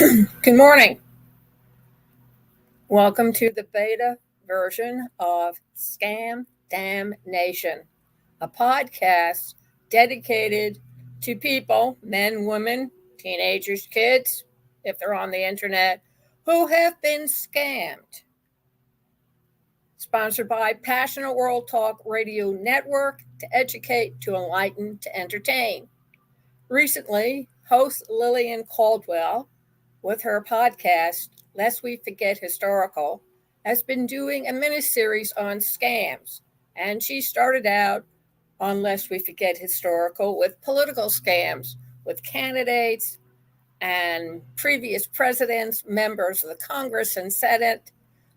Good morning. Welcome to the beta version of ScamDamNation, a podcast dedicated to people, men, women, teenagers, kids, if they're on the internet, who have been scammed. Sponsored by Passionate World Talk Radio Network to educate, to enlighten, to entertain. Recently, host Lillian Cauldwell, with her podcast, Lest We Forget Historical, has been doing a mini-series on scams. And she started out on Lest We Forget Historical with political scams, with candidates and previous presidents, members of the Congress and Senate,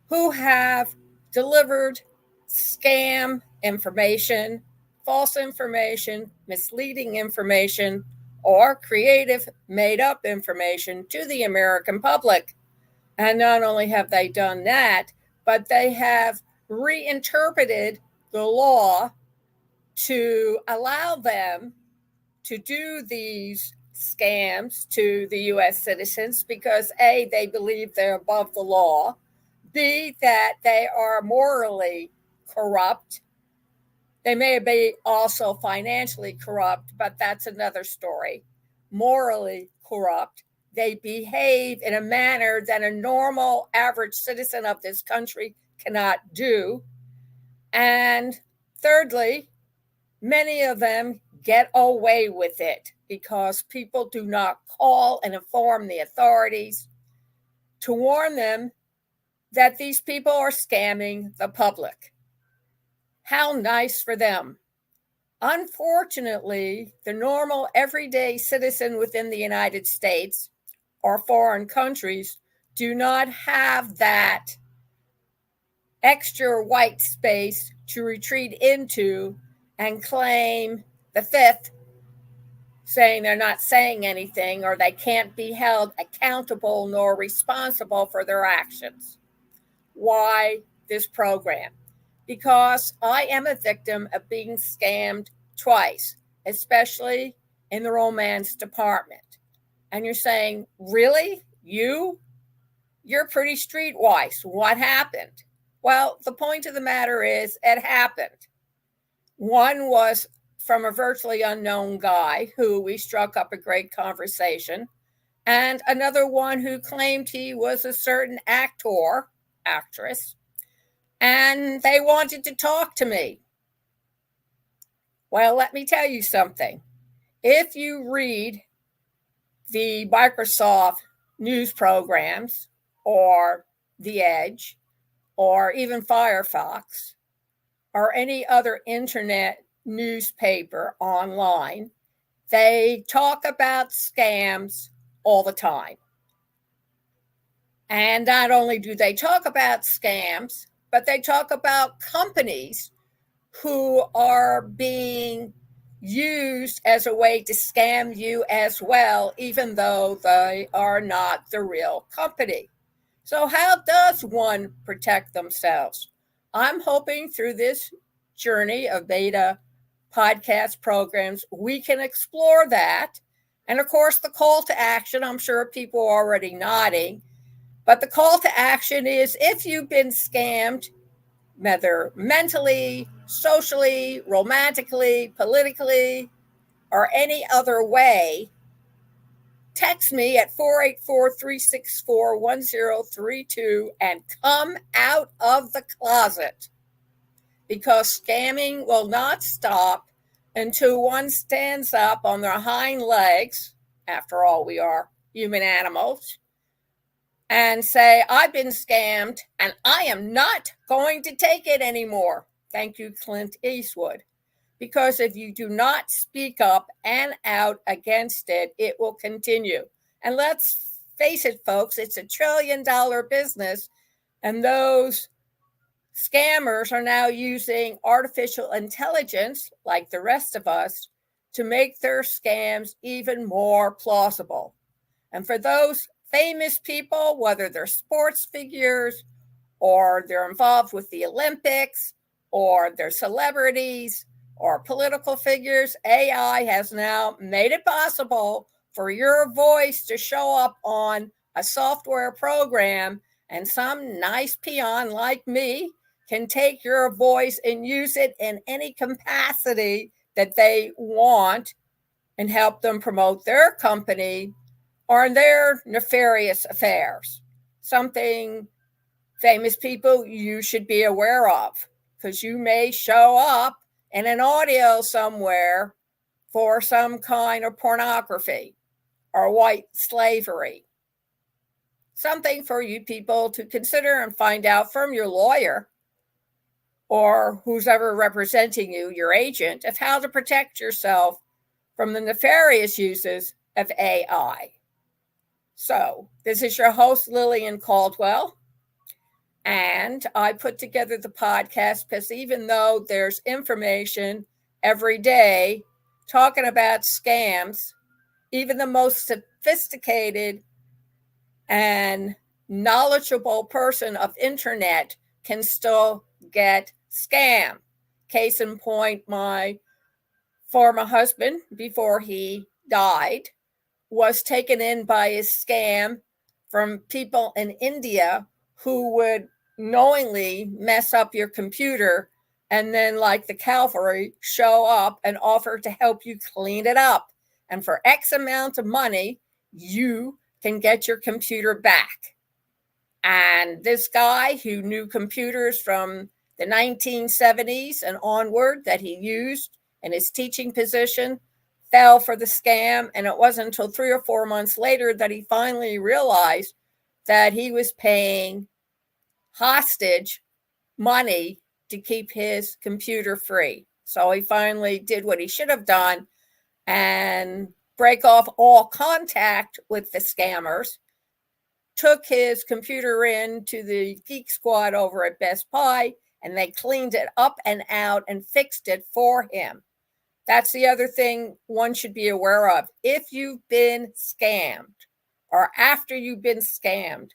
who have delivered scam information, false information, misleading information, or creative made-up information to the American public. And not only have they done that, but they have reinterpreted the law to allow them to do these scams to the U.S. citizens because A, they believe they're above the law, B, that they are morally corrupt. They may be also financially corrupt, but that's another story. Morally corrupt. They behave in a manner that a normal average citizen of this country cannot do. And thirdly, many of them get away with it because people do not call and inform the authorities to warn them that these people are scamming the public. How nice for them. Unfortunately, the normal everyday citizen within the United States or foreign countries do not have that extra white space to retreat into and claim the fifth, saying they're not saying anything or they can't be held accountable nor responsible for their actions. Why this program? Because I am a victim of being scammed twice, especially in the romance department. And you're saying, really? You're pretty streetwise. What happened? Well, the point of the matter is it happened. One was from a virtually unknown guy who we struck up a great conversation, and another one who claimed he was a certain actor, actress, and they wanted to talk to me. Well, let me tell you something. If you read the Microsoft news programs or The Edge or even Firefox or any other internet newspaper online, they talk about scams all the time. And not only do they talk about scams, but they talk about companies who are being used as a way to scam you as well, even though they are not the real company. So how does one protect themselves? I'm hoping through this journey of beta podcast programs, we can explore that. And of course, the call to action, I'm sure people are already nodding, but the call to action is if you've been scammed, whether mentally, socially, romantically, politically, or any other way, text me at 484-364-1032 and come out of the closet, because scamming will not stop until one stands up on their hind legs. After all, we are human animals. And say, I've been scammed and I am not going to take it anymore. Thank you, Clint Eastwood. Because if you do not speak up and out against it, it will continue. And let's face it, folks, it's $1 trillion business. And those scammers are now using artificial intelligence, like the rest of us, to make their scams even more plausible. And for those famous people, whether they're sports figures or they're involved with the Olympics or they're celebrities or political figures, AI has now made it possible for your voice to show up on a software program, and some nice peon like me can take your voice and use it in any capacity that they want and help them promote their company or their nefarious affairs. Something famous people you should be aware of, because you may show up in an audio somewhere for some kind of pornography or white slavery. Something for you people to consider and find out from your lawyer or who's ever representing you, your agent, of how to protect yourself from the nefarious uses of AI. So, this is your host, Lillian Cauldwell, and I put together the podcast because even though there's information every day talking about scams, even the most sophisticated and knowledgeable person of internet can still get scammed. Case in point, my former husband, before he died, was taken in by a scam from people in India who would knowingly mess up your computer and then, like the cavalry, show up and offer to help you clean it up. And for X amount of money, you can get your computer back. And this guy who knew computers from the 1970s and onward that he used in his teaching position fell for the scam. And it wasn't until 3 or 4 months later that he finally realized that he was paying hostage money to keep his computer free. So he finally did what he should have done and break off all contact with the scammers, took his computer in to the Geek Squad over at Best Buy, and they cleaned it up and out and fixed it for him. That's the other thing one should be aware of. If you've been scammed or after you've been scammed,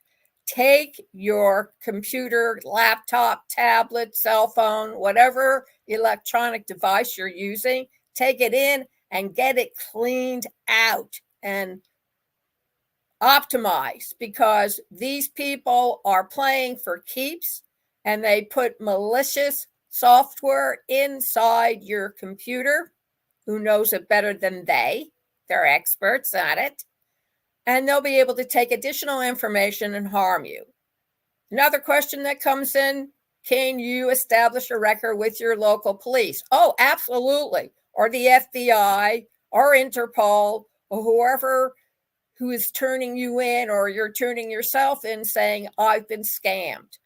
take your computer, laptop, tablet, cell phone, whatever electronic device you're using, take it in and get it cleaned out and optimized, because these people are playing for keeps and they put malicious software inside your computer. Who knows it better than they? They're experts at it. And they'll be able to take additional information and harm you. Another question that comes in, can you establish a record with your local police? Oh, absolutely. Or the FBI or Interpol or whoever who is turning you in, or you're turning yourself in, saying, I've been scammed.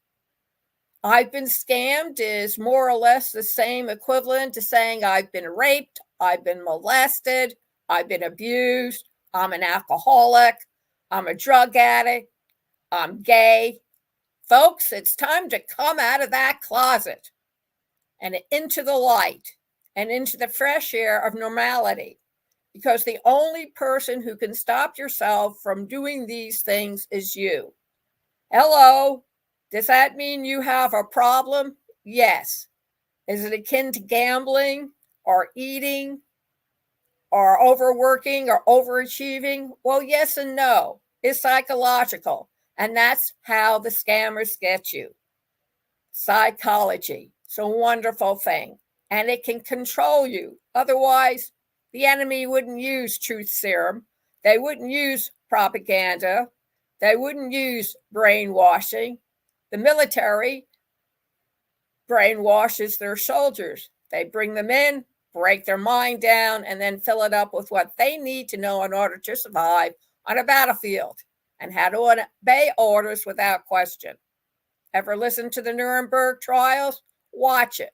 I've been scammed is more or less the same equivalent to saying I've been raped, I've been molested, I've been abused, I'm an alcoholic, I'm a drug addict, I'm gay. Folks, it's time to come out of that closet and into the light and into the fresh air of normality, because the only person who can stop yourself from doing these things is you. Hello, does that mean you have a problem? Yes. Is it akin to gambling or eating or overworking or overachieving? Well, yes and no. It's psychological. And that's how the scammers get you. Psychology. It's a wonderful thing. And it can control you. Otherwise, the enemy wouldn't use truth serum. They wouldn't use propaganda. They wouldn't use brainwashing. The military brainwashes their soldiers. They bring them in, break their mind down, and then fill it up with what they need to know in order to survive on a battlefield and how to obey orders without question. Ever listen to the Nuremberg trials? Watch it.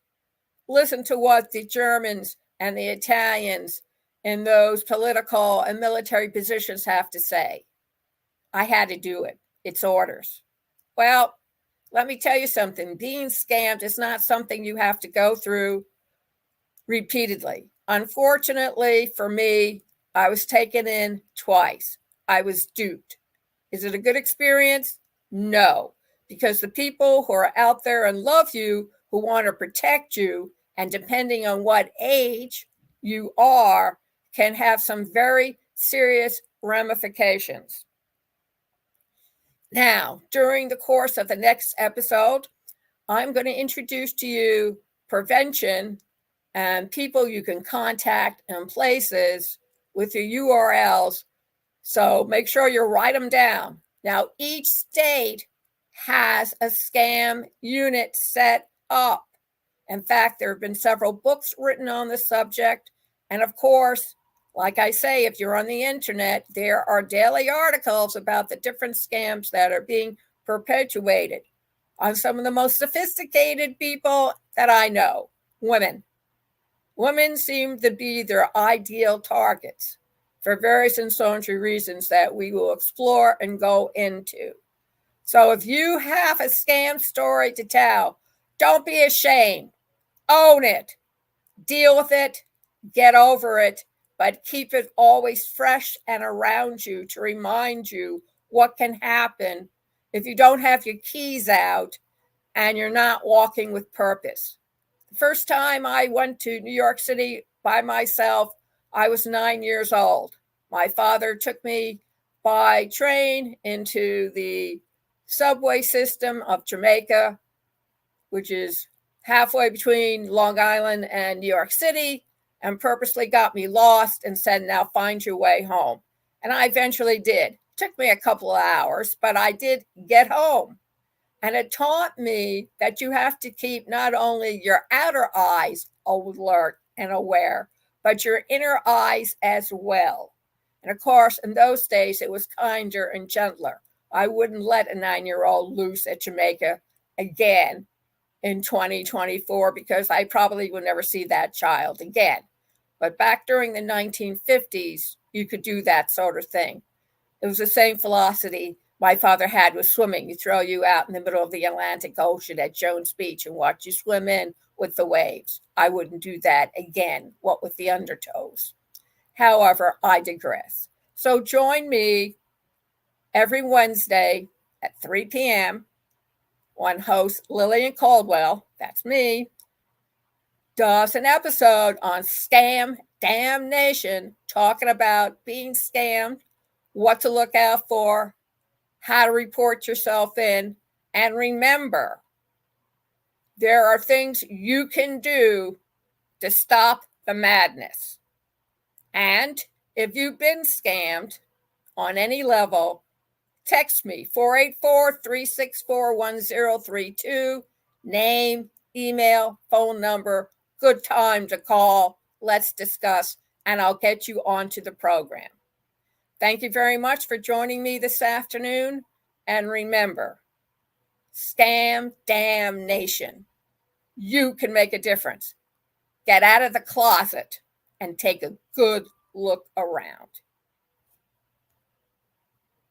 Listen to what the Germans and the Italians in those political and military positions have to say. I had to do it. It's orders. Well, let me tell you something. Being scammed is not something you have to go through repeatedly. Unfortunately for me, I was taken in twice. I was duped. Is it a good experience? No, because the people who are out there and love you, who want to protect you, and depending on what age you are, can have some very serious ramifications. Now, during the course of the next episode, I'm going to introduce to you prevention and people you can contact and places with your URLs. So make sure you write them down. Now, each state has a scam unit set up. In fact, there have been several books written on the subject. And of course, like I say, if you're on the internet, there are daily articles about the different scams that are being perpetuated on some of the most sophisticated people that I know, women. Women seem to be their ideal targets for various and sundry reasons that we will explore and go into. So if you have a scam story to tell, don't be ashamed. Own it. Deal with it. Get over it. But keep it always fresh and around you to remind you what can happen if you don't have your keys out and you're not walking with purpose. The first time I went to New York City by myself, I was 9 years old. My father took me by train into the subway system of Jamaica, which is halfway between Long Island and New York City, and purposely got me lost and said, now find your way home. And I eventually did. It took me a couple of hours, but I did get home. And it taught me that you have to keep not only your outer eyes alert and aware, but your inner eyes as well. And of course, in those days, it was kinder and gentler. I wouldn't let a 9-year-old loose at Jamaica again in 2024 because I probably will never see that child again. But back during the 1950s, you could do that sort of thing. It was the same philosophy my father had with swimming. You throw you out in the middle of the Atlantic Ocean at Jones Beach and watch you swim in with the waves. I wouldn't do that again, what with the undertows. However, I digress. So join me every Wednesday at 3 p.m. when host Lillian Cauldwell, that's me, does an episode on ScamDamNation, talking about being scammed, what to look out for, how to report yourself in, and remember, there are things you can do to stop the madness. And if you've been scammed on any level, text me 484-364-1032, name, email, phone number, good time to call. Let's discuss, and I'll get you onto the program. Thank you very much for joining me this afternoon. And remember, ScamDamNation. You can make a difference. Get out of the closet and take a good look around.